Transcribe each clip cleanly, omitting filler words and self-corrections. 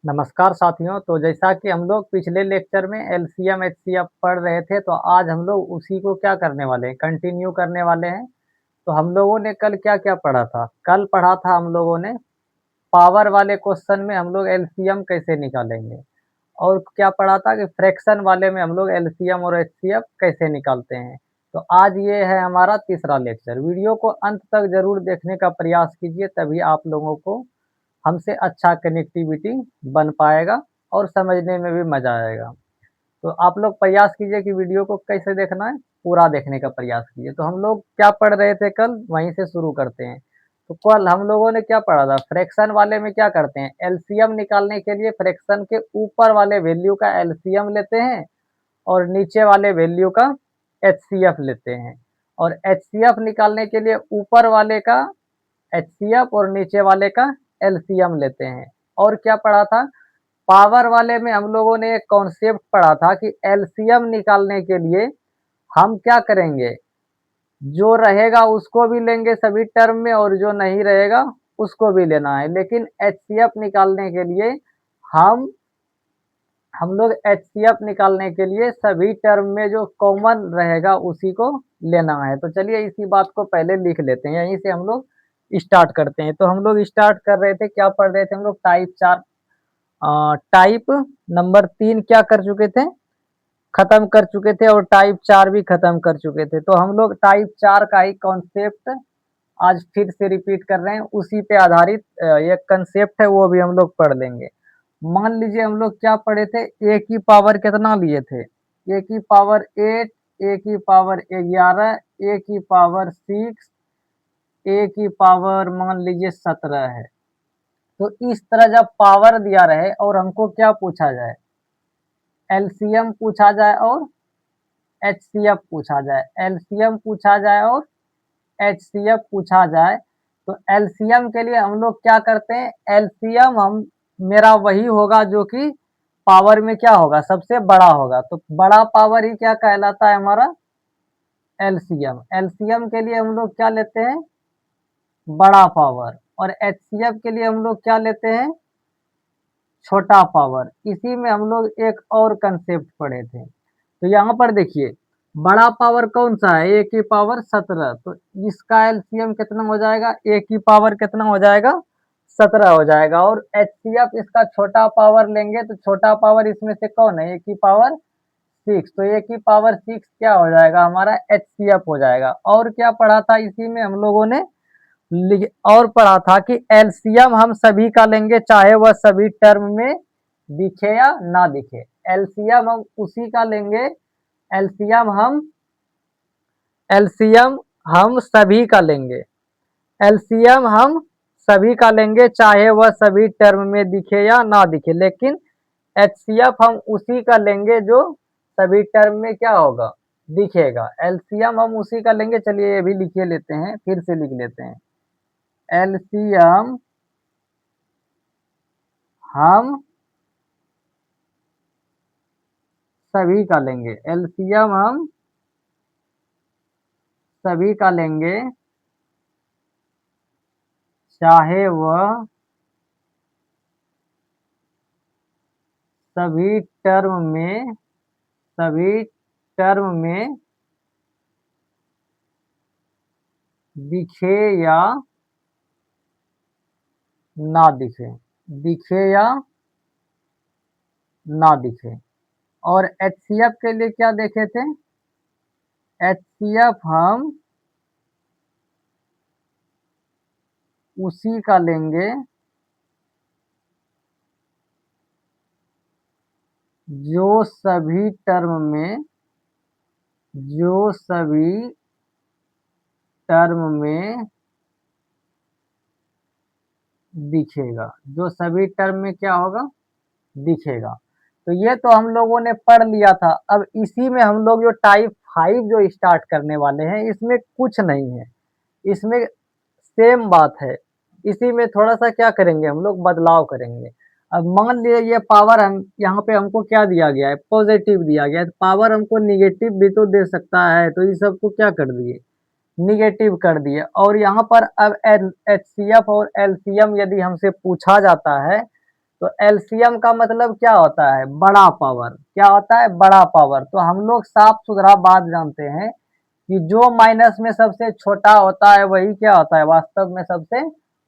नमस्कार साथियों। तो जैसा कि हम लोग पिछले लेक्चर में एलसीएम एचसीएफ पढ़ रहे थे, तो आज हम लोग उसी को क्या करने वाले हैं, कंटिन्यू करने वाले हैं। तो हम लोगों ने कल क्या-क्या पढ़ा था? कल पढ़ा था हम लोगों ने पावर वाले क्वेश्चन में हम लोग एलसीएम कैसे निकालेंगे, और क्या पढ़ा था कि फ्रैक्शन वाले में हम लोग एलसीएम और एचसीएफ कैसे निकालते हैं। तो आज ये है हमारा तीसरा लेक्चर। वीडियो को अंत तक ज़रूर देखने का प्रयास कीजिए, तभी आप लोगों को हमसे अच्छा कनेक्टिविटी बन पाएगा और समझने में भी मज़ा आएगा। तो आप लोग प्रयास कीजिए कि वीडियो को कैसे देखना है, पूरा देखने का प्रयास कीजिए। तो हम लोग क्या पढ़ रहे थे कल, वहीं से शुरू करते हैं। तो कल हम लोगों ने क्या पढ़ा था? फ्रैक्शन वाले में क्या करते हैं, एलसीएम निकालने के लिए फ्रैक्शन के ऊपर वाले वैल्यू का एलसीएम लेते हैं और नीचे वाले वैल्यू का एचसीएफ लेते हैं। और एचसीएफ निकालने के लिए ऊपर वाले का एचसीएफ और नीचे वाले का एलसीएम लेते हैं। और क्या पढ़ा था? पावर वाले में हम लोगों ने एक कॉन्सेप्ट पढ़ा था कि एलसीएम निकालने के लिए हम क्या करेंगे, जो रहेगा उसको भी लेंगे सभी टर्म में और जो नहीं रहेगा उसको भी लेना है। लेकिन एचसीएफ निकालने के लिए हम हम लोग एचसीएफ निकालने के लिए सभी टर्म में जो कॉमन रहेगा उसी को लेना है। तो चलिए इसी बात को पहले लिख लेते हैं, यहीं से हम लोग स्टार्ट करते हैं। तो हम लोग स्टार्ट कर रहे थे, क्या पढ़ रहे थे हम लोग? टाइप 4, टाइप नंबर 3 क्या कर चुके थे, खत्म कर चुके थे, और टाइप 4 भी खत्म कर चुके थे। तो हम लोग टाइप 4 का ही कॉन्सेप्ट आज फिर से रिपीट कर रहे हैं। उसी पे आधारित एक कंसेप्ट है, वो भी हम लोग पढ़ लेंगे। मान लीजिए हम लोग क्या पढ़े थे, ए की पावर कितना लिए थे? ए की पावर 8, ए की पावर 11, ए की पावर 6, ए की पावर मान लीजिए 17 है। तो इस तरह जब पावर दिया रहे और हमको क्या पूछा जाए, एलसीएम पूछा जाए और एचसीएफ पूछा जाए, एलसीएम पूछा जाए और एचसीएफ पूछा जाए, तो एलसीएम के लिए हम लोग क्या करते हैं, एलसीएम हम मेरा वही होगा जो कि पावर में क्या होगा, सबसे बड़ा होगा। तो बड़ा पावर ही क्या कहलाता है हमारा, एलसीएम। एलसीएम के लिए हम लोग क्या लेते हैं, बड़ा पावर। और एचसीएफ के लिए हम लोग क्या लेते हैं, छोटा पावर। इसी में हम लोग एक और कंसेप्ट पढ़े थे। तो यहाँ पर देखिए, बड़ा पावर कौन सा है, ए की पावर 17। तो इसका एलसीएम कितना हो जाएगा, ए की पावर कितना हो जाएगा, 17 हो जाएगा। और एचसीएफ इसका छोटा पावर लेंगे, तो छोटा पावर इसमें से कौन है, ए की पावर 6। तो ए की पावर 6 क्या हो जाएगा, हमारा एचसीएफ हो जाएगा। और क्या पढ़ा था इसी में हम लोगों ने, और पढ़ा था कि एलसीएम हम सभी का लेंगे, चाहे वह सभी टर्म में दिखे या ना दिखे। एलसीएम हम उसी का लेंगे, एलसीएम हम एलसीएम हम सभी का लेंगे, एलसीएम हम सभी का लेंगे, चाहे वह सभी टर्म में दिखे या ना दिखे। लेकिन एचसीएफ हम उसी का लेंगे जो सभी टर्म में क्या होगा, दिखेगा। एलसीएम हम उसी का लेंगे। चलिए ये भी लिखे लेते हैं, फिर से लिख लेते हैं। एलसीएम हम सभी का लेंगे, एलसीएम हम सभी का लेंगे, चाहे वह सभी टर्म में सभी टर्म में दिखे या ना दिखे, दिखे या ना दिखे। और एचसीएफ के लिए क्या देखे थे, एचसीएफ हम उसी का लेंगे जो सभी टर्म में जो सभी टर्म में दिखेगा, जो सभी टर्म में क्या होगा, दिखेगा। तो ये तो हम लोगों ने पढ़ लिया था। अब इसी में हम लोग जो टाइप 5 जो स्टार्ट करने वाले हैं, इसमें कुछ नहीं है, इसमें सेम बात है। इसी में थोड़ा-सा क्या करेंगे, हम लोग बदलाव करेंगे। अब मान लीजिए ये पावर हम यहाँ पे हमको क्या दिया गया है, पॉजिटिव दिया गया है। तो पावर हमको नेगेटिव भी तो दे सकता है, तो इस सबको क्या कर दिए, नेगेटिव कर दिए। और यहाँ पर अब एचसीएफ और एलसीएम यदि हमसे पूछा जाता है, तो तो एलसीएम का मतलब क्या होता है? बड़ा पावर। क्या होता है? बड़ा पावर। तो हम लोग साफ सुथरा बात जानते हैं कि जो माइनस में सबसे छोटा होता है वही क्या होता है? वास्तव में सबसे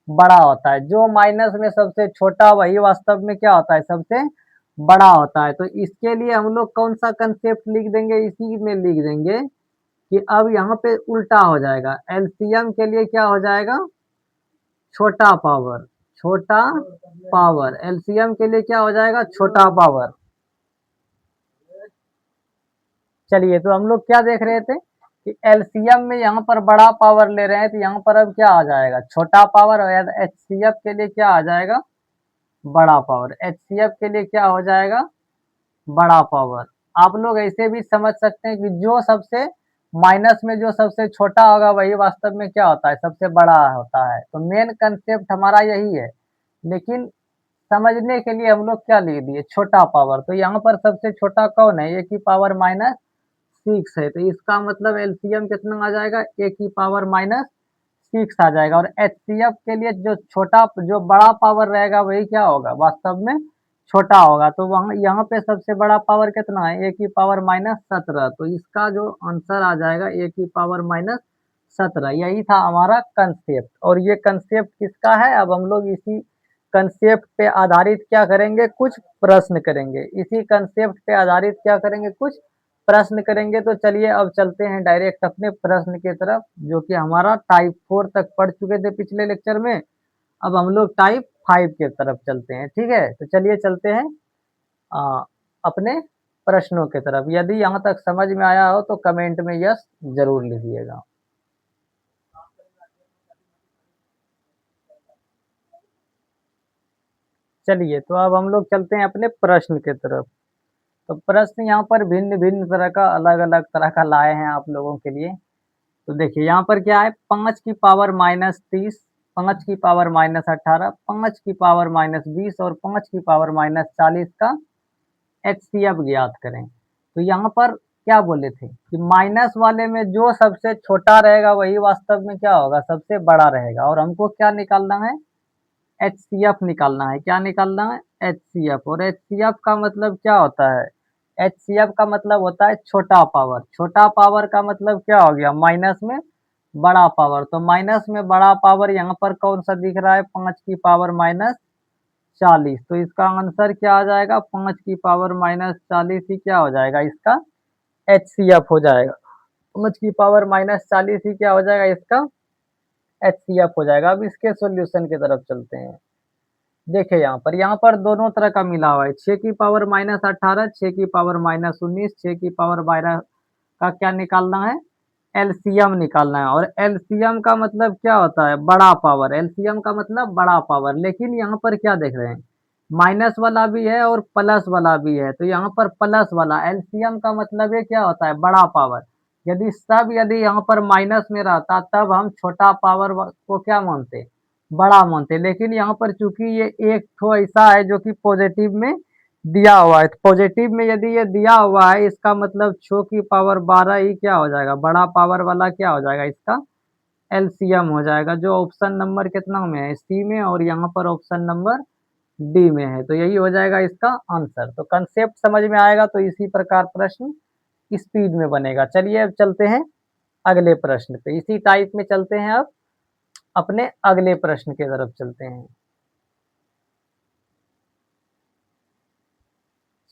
बड़ा होता है। जो माइनस में सबसे छोटा वही वास्तव में क्या होता है? सबसे बड़ा होता है। तो इसके लिए हम लोग कौन सा कंसेप्ट लिख देंगे? इसी में लिख देंगे कि अब यहाँ पे उल्टा हो जाएगा। एलसीएम के लिए क्या हो जाएगा? छोटा पावर। छोटा पावर। एलसीएम के लिए क्या हो जाएगा? छोटा पावर। चलिए, तो हम लोग क्या देख रहे थे कि एलसीएम में यहाँ पर बड़ा पावर ले रहे हैं, तो यहाँ पर अब क्या आ जाएगा? छोटा पावर। और एचसीएफ के लिए क्या आ जाएगा? बड़ा पावर। एचसीएफ के लिए क्या हो जाएगा? बड़ा पावर। आप लोग ऐसे भी समझ सकते हैं कि जो सबसे माइनस में जो सबसे छोटा होगा वही वास्तव में क्या होता है? सबसे बड़ा होता है। तो मेन कंसेप्ट हमारा यही है, लेकिन समझने के लिए हम लोग क्या लिख दिए? छोटा पावर। तो यहाँ पर सबसे छोटा कौन है? ए की पावर माइनस 6 है। तो इसका मतलब एलसीएम कितना आ जाएगा? ए की पावर माइनस 6 आ जाएगा। और एचसीएफ के लिए जो बड़ा पावर रहेगा वही क्या होगा? वास्तव में छोटा होगा। तो वहाँ यहाँ पे सबसे बड़ा पावर कितना है? ए की पावर माइनस 17। तो इसका जो आंसर आ जाएगा ए की पावर माइनस 17। यही था हमारा कंसेप्ट। और ये कंसेप्ट किसका है? अब हम लोग इसी कंसेप्ट पे आधारित क्या करेंगे? कुछ प्रश्न करेंगे। इसी कंसेप्ट पे आधारित क्या करेंगे? कुछ प्रश्न करेंगे। तो चलिए अब चलते हैं डायरेक्ट अपने प्रश्न की तरफ, जो कि हमारा टाइप 4 तक पढ़ चुके थे पिछले लेक्चर में। अब हम लोग टाइप 5 की तरफ चलते हैं। ठीक है, तो चलिए चलते हैं आ, अपने प्रश्नों की तरफ। यदि यहाँ तक समझ में आया हो तो कमेंट में यस जरूर लिखिएगा। चलिए, तो अब हम लोग चलते हैं अपने प्रश्न की तरफ। तो प्रश्न यहाँ पर भिन्न भिन्न तरह का, अलग अलग तरह का लाए हैं आप लोगों के लिए। तो देखिए यहाँ पर क्या है? 5 की पावर माइनस 30, 5 की पावर माइनस 18, 5 की पावर माइनस 20 और 5 की पावर माइनस 40 का एचसीएफ ज्ञात करें। तो यहाँ पर क्या बोले थे कि माइनस वाले में जो सबसे छोटा रहेगा वही वास्तव में क्या होगा? सबसे बड़ा रहेगा। और हमको क्या निकालना है? एचसीएफ निकालना है। क्या निकालना है? एचसीएफ। और एचसीएफ का मतलब क्या होता है? एचसीएफ का मतलब होता है छोटा पावर। छोटा पावर का मतलब क्या हो गया? माइनस में बड़ा पावर। तो माइनस में बड़ा पावर यहाँ पर कौन सा दिख रहा है? 5 की पावर माइनस 40। तो इसका आंसर क्या आ जाएगा? 5 की पावर माइनस 40 ही क्या हो जाएगा? इसका एचसीएफ हो जाएगा। 5 की पावर माइनस 40 ही क्या हो जाएगा? इसका एचसीएफ हो जाएगा। अब इसके सॉल्यूशन की तरफ चलते हैं। देखिए यहाँ पर दोनों तरह का मिला हुआ है। 6 की पावर माइनस 18, 6 की पावर माइनस 19, 6 की पावर 12 का क्या निकालना है? एलसीएम निकालना है। और एलसीएम का मतलब क्या होता है? बड़ा पावर। एलसीएम का मतलब बड़ा पावर। लेकिन यहाँ पर क्या देख रहे हैं? माइनस वाला भी है और प्लस वाला भी है। तो यहाँ पर प्लस वाला एलसीएम का मतलब ये क्या होता है? बड़ा पावर। यदि यहाँ पर माइनस में रहता तब हम छोटा पावर को क्या मानते? बड़ा मानते। लेकिन यहाँ पर चूंकि ये एक तो ऐसा है जो कि पॉजिटिव में दिया हुआ है, तो पॉजिटिव में यदि ये दिया हुआ है इसका मतलब 6 की पावर 12 ही क्या हो जाएगा? बड़ा पावर वाला क्या हो जाएगा? इसका एलसीएम हो जाएगा। जो ऑप्शन नंबर कितना में है? सी में। और यहाँ पर ऑप्शन नंबर डी में है। तो यही हो जाएगा इसका आंसर। तो कंसेप्ट समझ में आएगा तो इसी प्रकार प्रश्न स्पीड में बनेगा। चलिए अब चलते हैं अगले प्रश्न पे। इसी टाइप में चलते हैं अब अपने अगले प्रश्न की तरफ चलते हैं।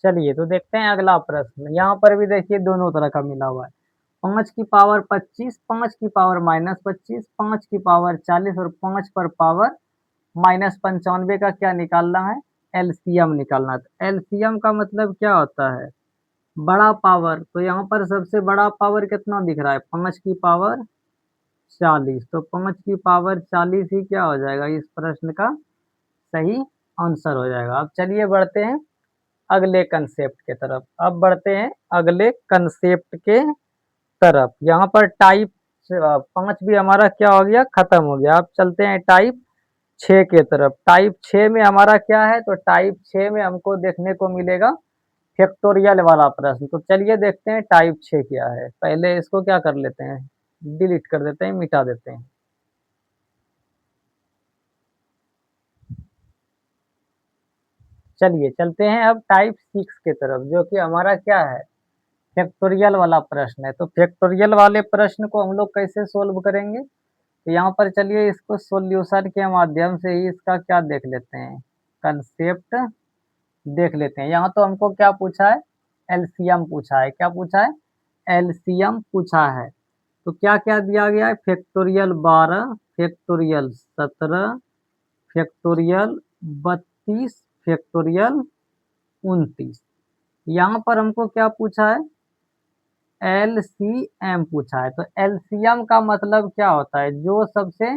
चलिए, तो देखते हैं अगला प्रश्न। यहाँ पर भी देखिए दोनों तरह का मिला हुआ है। 5 की पावर 25, 5 की पावर माइनस 25, 5 की पावर 40 और 5 पर पावर माइनस 95 का क्या निकालना है? एलसीएम निकालना है। तो एलसीएम का मतलब क्या होता है? बड़ा पावर। तो यहाँ पर सबसे बड़ा पावर कितना दिख रहा है? 5 की पावर 40। तो 5 की पावर 40 ही क्या हो जाएगा? इस प्रश्न का सही आंसर हो जाएगा। अब चलिए बढ़ते हैं अगले कंसेप्ट के तरफ। अब बढ़ते हैं अगले कंसेप्ट के तरफ। यहाँ पर टाइप 5 भी हमारा क्या हो गया? खत्म हो गया। अब चलते हैं टाइप 6 के तरफ। टाइप 6 में हमारा क्या है? तो टाइप 6 में हमको देखने को मिलेगा फैक्टोरियल वाला प्रश्न। तो चलिए देखते हैं टाइप 6 क्या है। पहले इसको क्या कर लेते हैं? डिलीट कर देते हैं, मिटा देते हैं। चलिए चलते हैं अब टाइप 6 की तरफ, जो कि हमारा क्या है, फैक्टोरियल वाला प्रश्न है। तो फैक्टोरियल वाले प्रश्न को हम लोग कैसे सोल्व करेंगे? तो यहाँ पर चलिए इसको सॉल्यूशन के माध्यम से ही इसका क्या देख लेते हैं, कंसेप्ट देख लेते हैं। यहाँ तो हमको क्या पूछा है, एलसीएम पूछा है। क्या पूछा है? एलसीएम पूछा है। तो क्या-क्या दिया गया है, फैक्टोरियल 12, फैक्टोरियल 17, फैक्टोरियल 32, फैक्टोरियल 29। यहाँ पर हमको क्या पूछा है, एलसीएम पूछा है। तो एलसीएम का मतलब क्या होता है, जो सबसे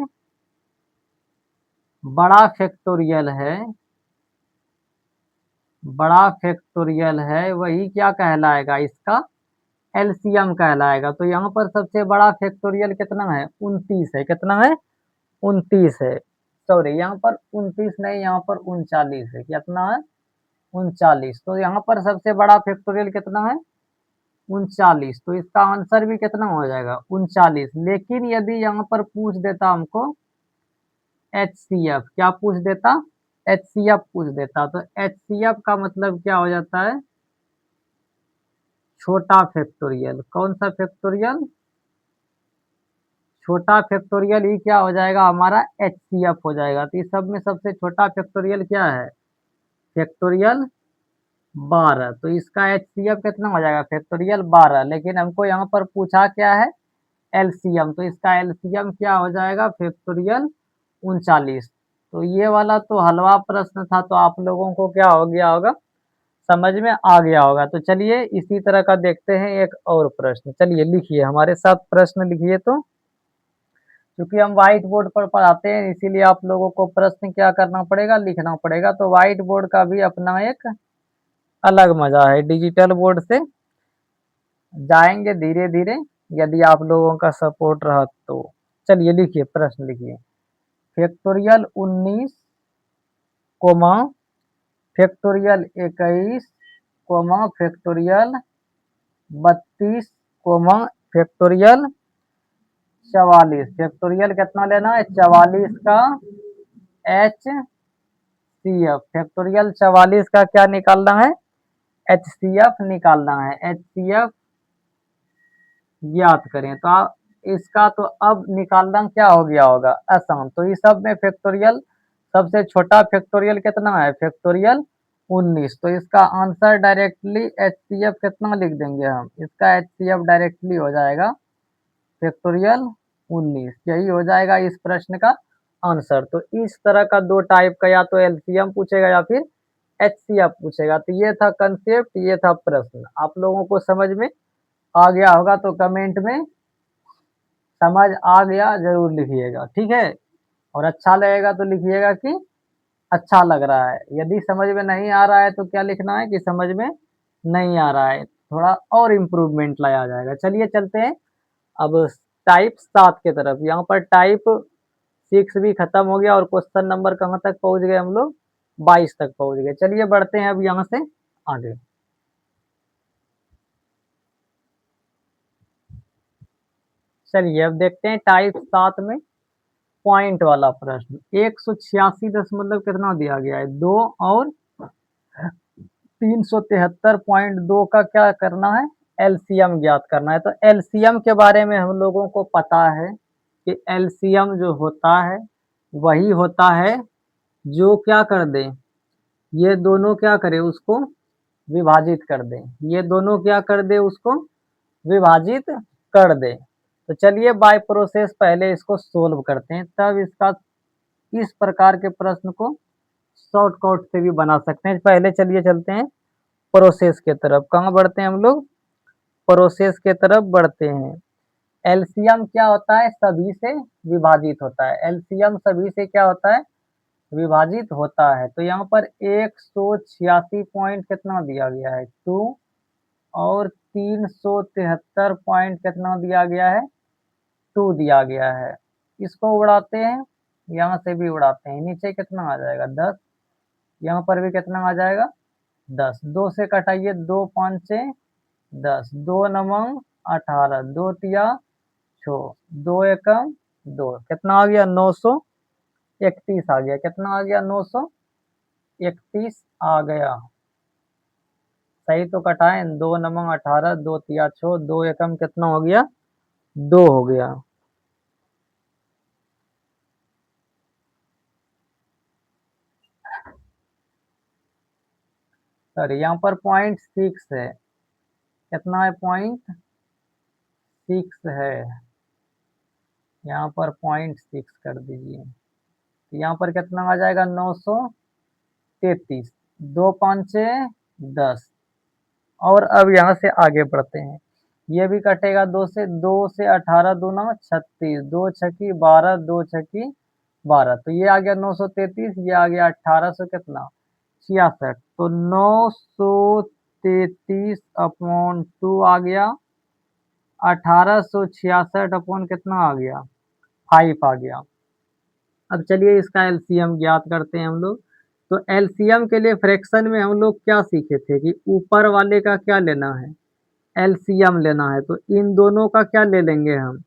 बड़ा फैक्टोरियल है, बड़ा फैक्टोरियल है वही क्या कहलाएगा, इसका एलसीएम कहलाएगा। तो यहाँ पर सबसे बड़ा फैक्टोरियल कितना है, 29 है। कितना है? 29 है। सॉरी, यहाँ पर 29 नहीं, यहाँ पर 39 है। कितना है? 39। तो यहाँ पर सबसे बड़ा फैक्टोरियल कितना है, 39। तो इसका आंसर भी कितना हो जाएगा, 39। लेकिन यदि यहाँ पर पूछ देता हमको एचसीएफ, क्या पूछ देता, एचसीएफ पूछ देता, तो एचसीएफ का मतलब क्या हो जाता है, छोटा फैक्टोरियल। कौन सा फैक्टोरियल? छोटा फैक्टोरियल ही क्या हो जाएगा, हमारा एचसीएफ हो जाएगा। तो इस सब में सबसे छोटा फैक्टोरियल क्या है, फैक्टोरियल 12। तो इसका एचसीएफ कितना हो जाएगा, फैक्टोरियल 12। लेकिन हमको यहाँ पर पूछा क्या है, एलसीएम। तो इसका एलसीएम क्या हो जाएगा, फैक्टोरियल 39। तो ये वाला तो हलवा प्रश्न था, तो आप लोगों को क्या हो गया होगा, समझ में आ गया होगा। तो चलिए इसी तरह का देखते हैं एक और प्रश्न। चलिए लिखिए, हमारे साथ प्रश्न लिखिए। तो क्योंकि हम व्हाइट बोर्ड पर पढ़ाते हैं, इसीलिए आप लोगों को प्रश्न क्या करना पड़ेगा, लिखना पड़ेगा। तो व्हाइट बोर्ड का भी अपना एक अलग मजा है, डिजिटल बोर्ड से जाएंगे धीरे धीरे, यदि आप लोगों का सपोर्ट रहा तो। चलिए लिखिए, प्रश्न लिखिए। Factorial 19 comma factorial 21 comma factorial 32 comma factorial 44। Factorial कितना लेना है, 44 का एच सी एफ। फैक्टोरियल 44 का क्या निकालना है, एच सी एफ निकालना है। एच सी एफ ज्ञात करें। तो आप इसका तो अब निकालना क्या हो गया होगा, आसान। तो इस सब में फैक्टोरियल सबसे छोटा फैक्टोरियल कितना है, फैक्टोरियल 19। तो इसका answer directly H C F कितना लिख देंगे हम, इसका एच सी एफ डायरेक्टली हो जाएगा फैक्टोरियल 19। यही हो जाएगा इस प्रश्न का आंसर। तो इस तरह का दो टाइप का, या तो एलसीएम पूछेगा या फिर एचसीएफ पूछेगा। तो ये था कंसेप्ट, ये था प्रश्न। आप लोगों को समझ में आ गया होगा तो कमेंट में समझ आ गया जरूर लिखिएगा, ठीक है। और अच्छा लगेगा तो लिखिएगा कि अच्छा लग रहा है। यदि समझ में नहीं आ रहा है तो क्या लिखना है कि समझ में नहीं आ रहा है, थोड़ा और इम्प्रूवमेंट लाया जाएगा। चलिए चलते हैं अब टाइप 7 की तरफ। यहाँ पर टाइप 6 भी खत्म हो गया और क्वेश्चन नंबर कहाँ तक पहुँच गए हम लोग, 22 तक पहुँच गए। चलिए बढ़ते हैं अब यहाँ से आगे। चलिए अब देखते हैं टाइप 7 में पॉइंट वाला प्रश्न। 186 कितना दिया गया है, 2 और 373.2 का क्या करना है, एलसीएम ज्ञात करना है। तो एलसीएम के बारे में हम लोगों को पता है कि एलसीएम जो होता है वही होता है जो क्या कर दे, ये दोनों क्या करे, उसको विभाजित कर दे। ये दोनों क्या कर दे, उसको विभाजित कर दे। तो चलिए बाय प्रोसेस पहले इसको सोल्व करते हैं, तब इसका इस प्रकार के प्रश्न को शॉर्टकट से भी बना सकते हैं। पहले चलिए चलते हैं प्रोसेस के तरफ। कहाँ बढ़ते हैं हम लोग, प्रोसेस के तरफ बढ़ते हैं। एलसीएम क्या होता है, सभी से विभाजित होता है। एलसीएम सभी से क्या होता है, विभाजित होता है। तो यहाँ पर 186 पॉइंट कितना दिया गया है, 2, और 373 पॉइंट कितना दिया गया है, 2 दिया गया है। इसको उड़ाते हैं, यहाँ से भी उड़ाते हैं, नीचे कितना आ जाएगा, 10। यहाँ पर भी कितना आ जाएगा, 10। 2 से कटाइए, 2 5 6 10, 2 नमंग 18, 2 तिया 6, 2 एकम 2, कितना आ गया, 931 आ गया। कितना आ गया, 931। 31 आ गया। सही तो कटाएं, 2 नमंग 18, 2 तिया 6, 2 एकम कितना हो गया, 2 हो गया। सॉरी, यहाँ पर 0.6 है। कितना है, 0.6 है। यहाँ पर 0.6 कर दीजिए, तो यहाँ पर कितना आ जाएगा, 933। 2 5 6 10। और अब यहाँ से आगे बढ़ते हैं। ये भी कटेगा 2 से, 2 से 18 दूना 36, 2 छकी 12, 2 छकी 12, तो ये आ गया 933, ये आ गया 1800 कितना, 66। तो 933 अपॉन 2 आ गया, 1866 अपॉन कितना आ गया, 5 आ गया। अब चलिए इसका एलसीएम ज्ञात करते हैं हम लोग। तो एलसीएम के लिए फ्रैक्शन में हम लोग क्या सीखे थे कि ऊपर वाले का क्या लेना है, एलसीएम लेना है। तो इन दोनों का क्या ले लेंगे हम,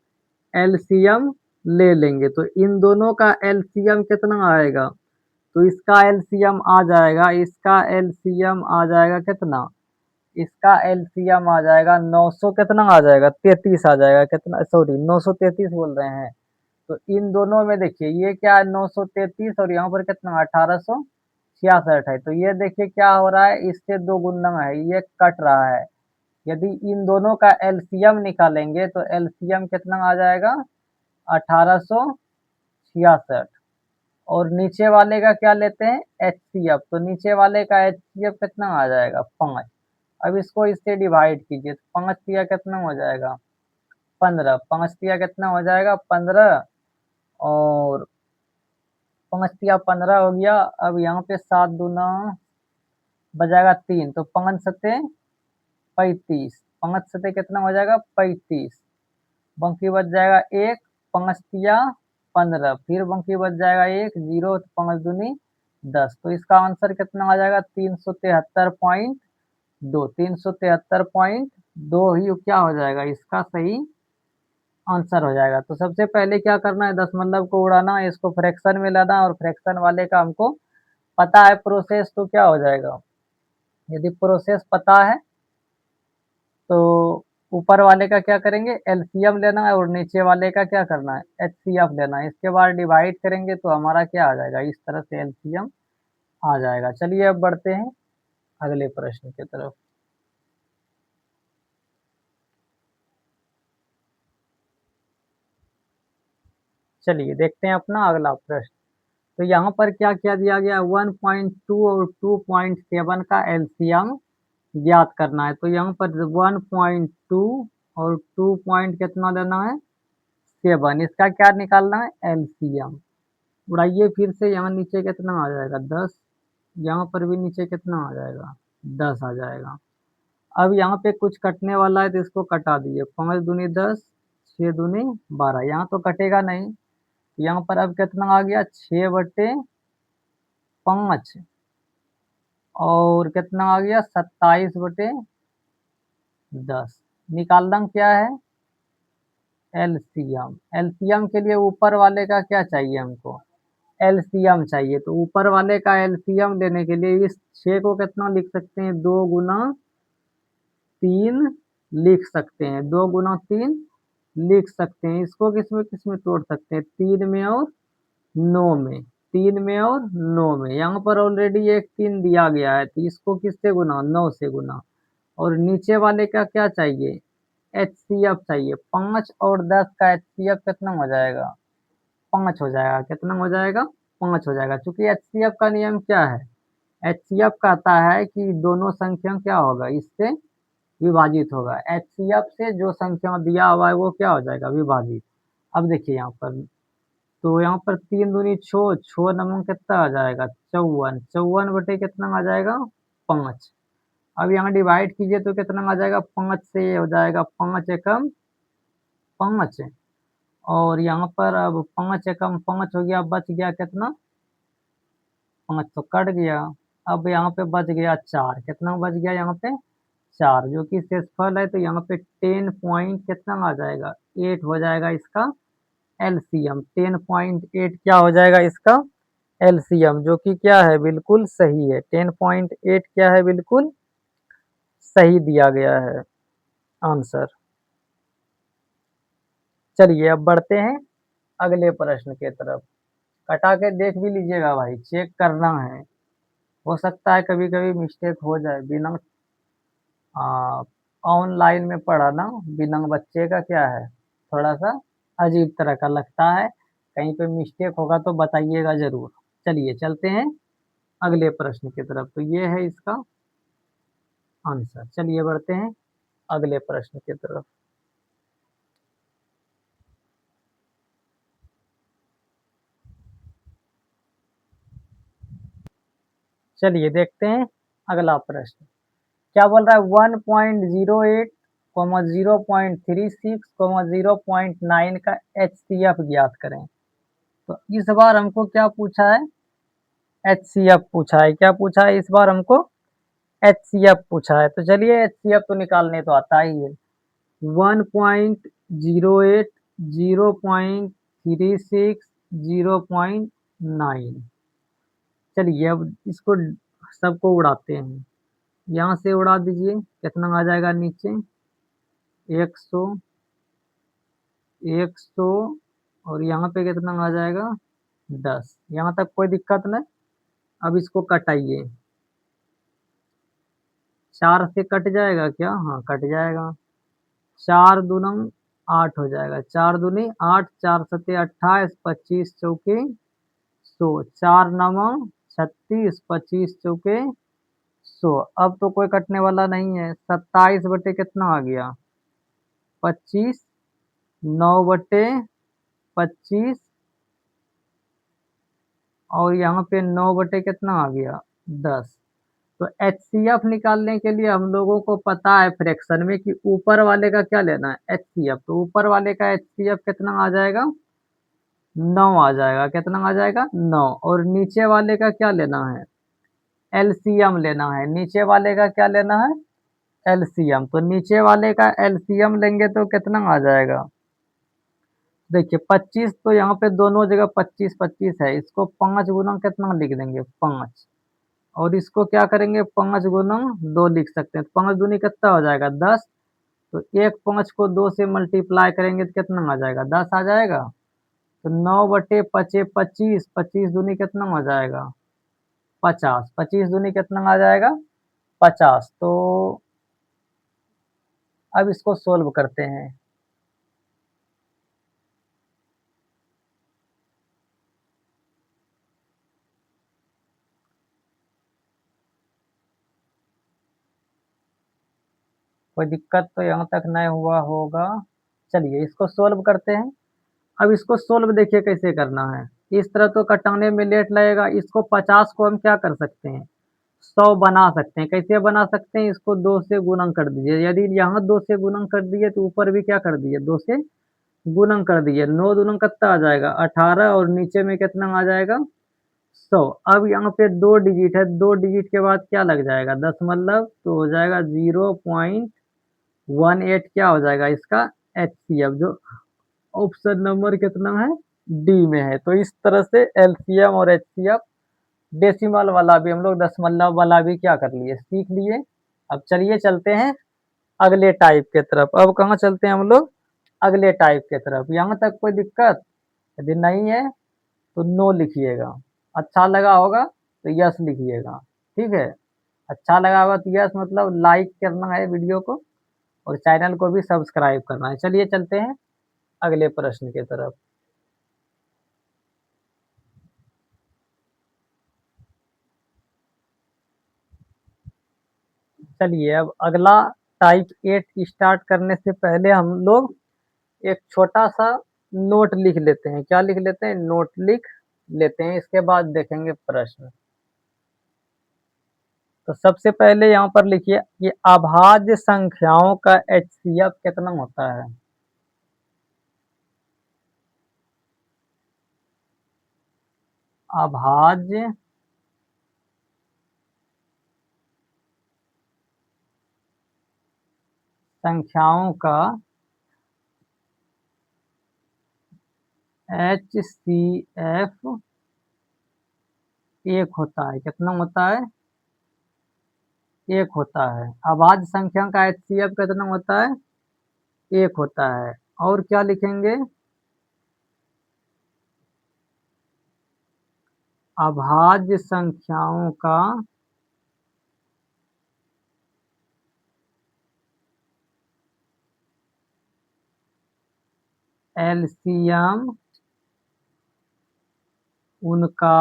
एलसीएम ले लेंगे। तो इन दोनों का एलसीएम कितना आएगा, तो इसका एलसीएम आ जाएगा, इसका एलसीएम आ जाएगा कितना, इसका एलसीएम आ जाएगा 900 कितना आ जाएगा, 33 आ जाएगा। कितना, सॉरी 933 बोल रहे हैं। तो इन दोनों में देखिए ये क्या है, 933, और यहाँ पर कितना 1866 है। तो ये देखिए क्या हो रहा है, इससे दो गुना है, ये कट रहा है। यदि इन दोनों का एलसीएम निकालेंगे तो एलसीएम कितना आ जाएगा, 1866। और नीचे वाले का क्या लेते हैं, एचसीएफ। तो नीचे वाले का एचसीएफ कितना आ जाएगा, 5। अब इसको इससे डिवाइड कीजिए, तो 5 तिया कितना हो जाएगा, 15। 5 तिया कितना हो जाएगा, 15। और 5 तिया 15 हो गया। अब यहाँ पे 7 दूना बजाएगा 3, तो 5 सते 35, 5 सते कितना हो जाएगा, 35। बंकी बच जाएगा 1, 5 तिया 15, फिर बंकी बच जाएगा 1, 0, 5 दूनी 10। तो इसका आंसर कितना आ जाएगा, 373.2। 373.2 ही क्या हो जाएगा, इसका सही आंसर हो जाएगा। तो सबसे पहले क्या करना है, दशमलव को उड़ाना है, इसको फ्रैक्शन में लाना है, और फ्रैक्शन वाले का हमको पता है प्रोसेस, तो क्या हो जाएगा, यदि प्रोसेस पता है तो ऊपर वाले का क्या करेंगे, एलसीएम लेना है, और नीचे वाले का क्या करना है, एचसीएफ लेना है। इसके बाद डिवाइड करेंगे तो हमारा क्या आ जाएगा, इस तरह से एलसीएम आ जाएगा। चलिए अब बढ़ते हैं अगले प्रश्न की तरफ। चलिए देखते हैं अपना अगला प्रश्न। तो यहाँ पर क्या क्या दिया गया, 1.2 और 2.7 का एलसीएम ज्ञात करना है। तो यहाँ पर 1.2 और 2 पॉइंट कितना लेना है, 7, इसका क्या निकालना है, एलसीएम। उड़ाइए फिर से, यहाँ नीचे कितना आ जाएगा, 10। यहाँ पर भी नीचे कितना आ जाएगा, 10 आ जाएगा। अब यहाँ पे कुछ कटने वाला है तो इसको कटा दीजिए, 5 दूनी 10, 6 दूनी 12, यहाँ तो कटेगा नहीं। यहाँ पर अब कितना आ गया, 6/5, और कितना आ गया, 27/10। निकालना क्या है, एलसीएम। एलसीएम के लिए ऊपर वाले का क्या चाहिए हमको, एलसीएम चाहिए। तो ऊपर वाले का एलसीएम लेने के लिए इस 6 को कितना लिख सकते हैं, 2 गुना 3 लिख सकते हैं, 2 गुना 3 लिख सकते हैं। इसको किसमें किसमें तोड़ सकते हैं, 3 में और 9 में, 3 में और 9 में। यहाँ पर ऑलरेडी एक 3 दिया गया है, तो इसको किससे गुना, 9 से गुना। और नीचे वाले का क्या चाहिए, एचसीएफ चाहिए। 5 और 10 का एचसीएफ कितना हो जाएगा, 5 हो जाएगा। कितना हो जाएगा, 5 हो जाएगा। चूंकि एचसीएफ का नियम क्या है, एचसीएफ कहता है कि दोनों संख्या क्या होगा, इससे विभाजित होगा। एचसीएफ से जो संख्या दिया हुआ है वो क्या हो जाएगा, विभाजित। अब देखिए यहाँ पर, तो यहाँ पर 3 दूनी 6, 6 नमक कितना आ जाएगा, 54, 54 कितना आ जाएगा, 5। अब यहाँ डिवाइड कीजिए तो कितना आ जाएगा, 5 से ये हो जाएगा 5 एकम 5, और यहाँ पर अब 5 एकम 5 हो गया, बच गया कितना, 5 तो कट गया। अब यहाँ पे बच गया 4, कितना बच गया यहाँ पे, 4, जो कि शेषफल है। तो यहाँ पे 10 पॉइंट कितना आ जाएगा, 8 हो जाएगा इसका एलसीएम। 10.8 क्या हो जाएगा इसका एलसीएम, जो कि क्या है, बिल्कुल सही है। 10.8 क्या है, बिल्कुल सही दिया गया है आंसर। चलिए अब बढ़ते हैं अगले प्रश्न के तरफ। कटा के देख भी लीजिएगा भाई, चेक करना है। हो सकता है कभी कभी मिस्टेक हो जाए। बिना ऑनलाइन में पढ़ाना बिना बच्चे का क्या है, थोड़ा सा अजीब तरह का लगता है। कहीं पे मिस्टेक होगा तो बताइएगा जरूर। चलिए चलते हैं अगले प्रश्न की तरफ। तो ये है इसका आंसर। चलिए बढ़ते हैं अगले प्रश्न की तरफ। चलिए देखते हैं अगला प्रश्न। क्या बोल रहा है, 1.08, 0.36, 0.9 का एचसीएफ ज्ञात करें। तो इस बार हमको क्या पूछा है, एचसीएफ पूछा है। क्या पूछा है इस बार हमको, एचसीएफ पूछा है। तो चलिए एचसीएफ तो निकालने तो आता ही है। 1.08, 0.36, 0.9। चलिए अब इसको सबको उड़ाते हैं। यहाँ से उड़ा दीजिए, कितना आ जाएगा नीचे, 100, 100, और यहाँ पे कितना आ जाएगा, 10। यहाँ तक कोई दिक्कत नहीं। अब इसको कटाइए, 4 से कट जाएगा क्या, हाँ कट जाएगा। 4 दूनी 8 हो जाएगा, 4 दूनी 8, 4 सत्ते 28, 25 चौके 100, 4 नवा 36, 25 चौके 100। अब तो कोई कटने वाला नहीं है। 27 बटे कितना आ गया, 25, 9 बटे 25, और यहाँ पे 9 बटे कितना आ गया, 10। तो एचसीएफ निकालने के लिए हम लोगों को पता है फ्रैक्शन में कि ऊपर वाले का क्या लेना है, एचसीएफ। तो ऊपर वाले का एचसीएफ कितना आ जाएगा, 9 आ जाएगा। कितना आ जाएगा, 9। और नीचे वाले का क्या लेना है, एलसीएम लेना है। नीचे वाले का क्या लेना है, एलसीएम। तो नीचे वाले का एलसीएम लेंगे तो कितना आ जाएगा, देखिए 25, तो यहाँ पे दोनों जगह 25 25 है। इसको 5 गुना कितना लिख देंगे, 5। और इसको क्या करेंगे, 5 गुना 2 लिख सकते हैं। तो 5 दूनी कितना हो जाएगा, 10। तो एक 5 को 2 से मल्टीप्लाई करेंगे तो कितना आ जाएगा, 10 आ जाएगा। तो 9 बटे 5 25, 25 दूनी कितना हो जाएगा, 50। 25 दूनी कितना आ जाएगा, 50। तो अब इसको सोल्व करते हैं। कोई दिक्कत तो यहाँ तक नहीं हुआ होगा। चलिए इसको सोल्व करते हैं। अब इसको सोल्व देखिए कैसे करना है। इस तरह तो कटाने में लेट लगेगा। इसको 50 को हम क्या कर सकते हैं, 100 बना सकते हैं। कैसे बना सकते हैं, इसको 2 से गुणन कर दीजिए। यदि यहाँ 2 से गुणन कर दिए तो ऊपर भी क्या कर दिए, 2 से गुणन कर दिए। 9 दूना कितना आ जाएगा, 18, और नीचे में कितना आ जाएगा, 100। अब यहाँ पे 2 डिजिट है, 2 डिजिट के बाद क्या लग जाएगा, दशमलव। तो हो जाएगा 0.18 क्या हो जाएगा इसका एचसीएफ, जो ऑप्शन नंबर कितना है, डी में है। तो इस तरह से एलसीएम और एचसीएफ, डेसिमल वाला भी हम लोग, दशमलव वाला भी क्या कर लिए, सीख लिए। अब चलिए चलते हैं अगले टाइप के तरफ। अब कहाँ चलते हैं हम लोग, अगले टाइप के तरफ। यहाँ तक कोई दिक्कत, यदि नहीं है तो नो लिखिएगा। अच्छा लगा होगा तो यस लिखिएगा, ठीक है। अच्छा लगा होगा तो यस मतलब लाइक करना है वीडियो को, और चैनल को भी सब्सक्राइब करना है। चलिए चलते हैं अगले प्रश्न की तरफ। चलिए अब अगला टाइप 8 स्टार्ट करने से पहले हम लोग एक छोटा सा नोट लिख लेते हैं। क्या लिख लेते हैं, नोट लिख लेते हैं। इसके बाद देखेंगे प्रश्न। तो सबसे पहले यहाँ पर लिखिए कि अभाज्य संख्याओं का एचसीएफ कितना होता है। अभाज्य संख्याओं का एचसीएफ 1 होता है, कितना होता है? 1 होता है। अभाज्य संख्या का एचसीएफ कितना होता है? 1 होता है। और क्या लिखेंगे? अभाज्य संख्याओं का एलसीएम उनका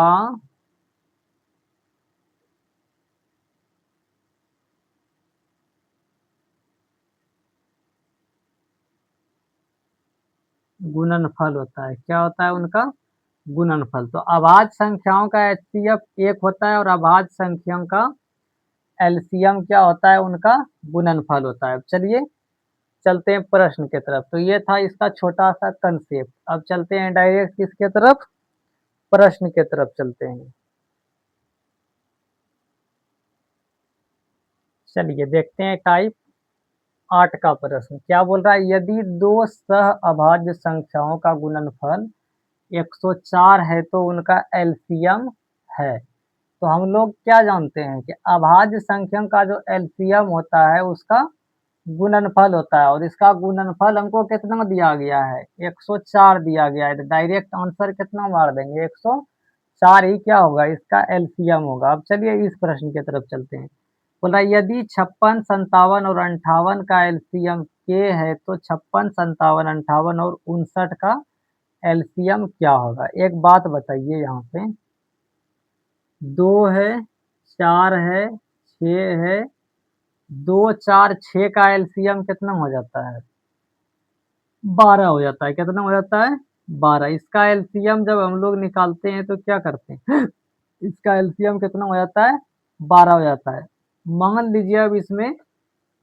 गुणनफल होता है। क्या होता है उनका? गुणनफल। तो अभाज्य संख्याओं का एचसीएफ 1 होता है और अभाज्य संख्याओं का एलसीएम क्या होता है? उनका गुणनफल होता है। चलिए चलते हैं प्रश्न की तरफ। तो ये था इसका छोटा-सा कंसेप्ट। अब चलते हैं डायरेक्ट किसके तरफ? प्रश्न की तरफ चलते हैं। चलिए देखते हैं टाइप 8 का प्रश्न। क्या बोल रहा है? यदि 2 सह अभाज्य संख्याओं का गुणनफल 104 है तो उनका एलसीएम है। तो हम लोग क्या जानते हैं कि अभाज्य संख्या का जो एलसीएम होता है उसका गुणनफल होता है और इसका गुणनफल हमको कितना दिया गया है? 104 दिया गया है। तो डायरेक्ट आंसर कितना मार देंगे? 104 ही क्या होगा? इसका एलसीएम होगा। अब चलिए इस प्रश्न की तरफ चलते हैं। बोला यदि 56, 57 और 58 का एलसीएम के है तो 56, 57, 58 और 59 का एलसीएम क्या होगा? एक बात बताइए यहाँ पे 2 है, 4 है, 6 है, 2, 4, 6 का एलसीएम कितना हो जाता है? 12 हो जाता है। कितना हो जाता है? 12। इसका एलसीएम जब हम लोग निकालते हैं तो क्या करते हैं? इसका एलसीएम कितना हो जाता है? 12 हो जाता है। मान लीजिए अब इसमें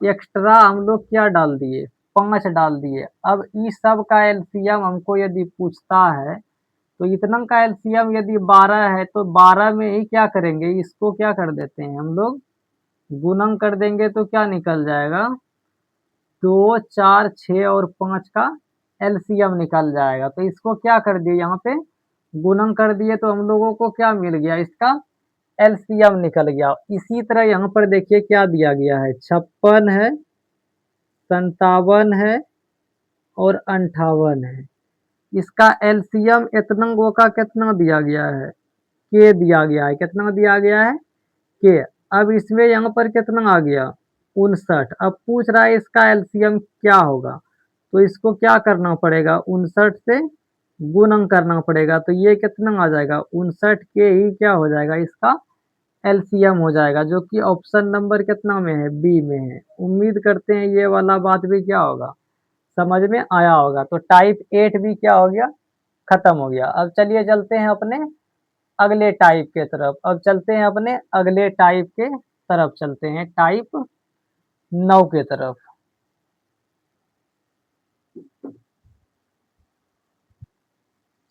एक्स्ट्रा हम लोग क्या डाल दिए? 5 डाल दिए। अब इस सब का एलसीएम हमको यदि पूछता है तो इतना का एलसीएम यदि 12 है तो 12 में ही क्या करेंगे? इसको क्या कर देते हैं हम लोग? गुणन कर देंगे तो क्या निकल जाएगा? 2, 4, 6 और 5 का एलसीएम निकल जाएगा। तो इसको क्या कर दिए यहाँ पे? गुणन कर दिए तो हम लोगों को क्या मिल गया? इसका एलसीएम निकल गया। इसी तरह यहाँ पर देखिए क्या दिया गया है? 56 है, 57 है और 58 है। इसका एलसीएम इतनों का कितना दिया गया है? के दिया गया है। कितना दिया गया है? के। अब इसमें यहाँ पर कितना आ गया? 59। अब पूछ रहा है इसका एलसीएम क्या होगा? तो इसको क्या करना पड़ेगा? 59 से गुणन करना पड़ेगा। तो ये कितना आ जाएगा? 59 के ही क्या हो जाएगा? इसका एलसीएम हो जाएगा जो कि ऑप्शन नंबर कितना में है? बी में है। उम्मीद करते हैं ये वाला बात भी क्या होगा? समझ में आया होगा। तो टाइप 8 भी क्या हो गया? खत्म हो गया। अब चलिए चलते हैं अपने अगले टाइप के तरफ। अब चलते हैं अपने अगले टाइप के तरफ चलते हैं, टाइप 9 के तरफ।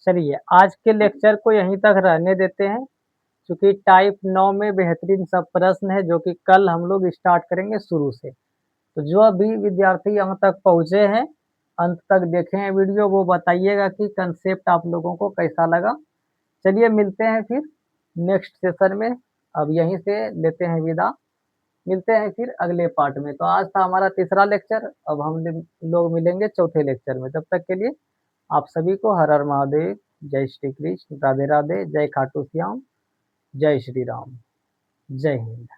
चलिए आज के लेक्चर को यहीं तक रहने देते हैं क्योंकि टाइप 9 में बेहतरीन सब प्रश्न है जो कि कल हम लोग स्टार्ट करेंगे शुरू से। तो जो अभी विद्यार्थी यहाँ तक पहुँचे हैं, अंत तक देखे हैं वीडियो, वो बताइएगा कि कंसेप्ट आप लोगों को कैसा लगा। चलिए मिलते हैं फिर नेक्स्ट सेशन में। अब यहीं से लेते हैं विदा। मिलते हैं फिर अगले पार्ट में। तो आज था हमारा तीसरा लेक्चर। अब हम लोग मिलेंगे चौथे लेक्चर में। तब तक के लिए आप सभी को हर हर महादेव, जय श्री कृष्ण, राधे राधे, जय खाटू श्याम, जय श्री राम, जय हिंद।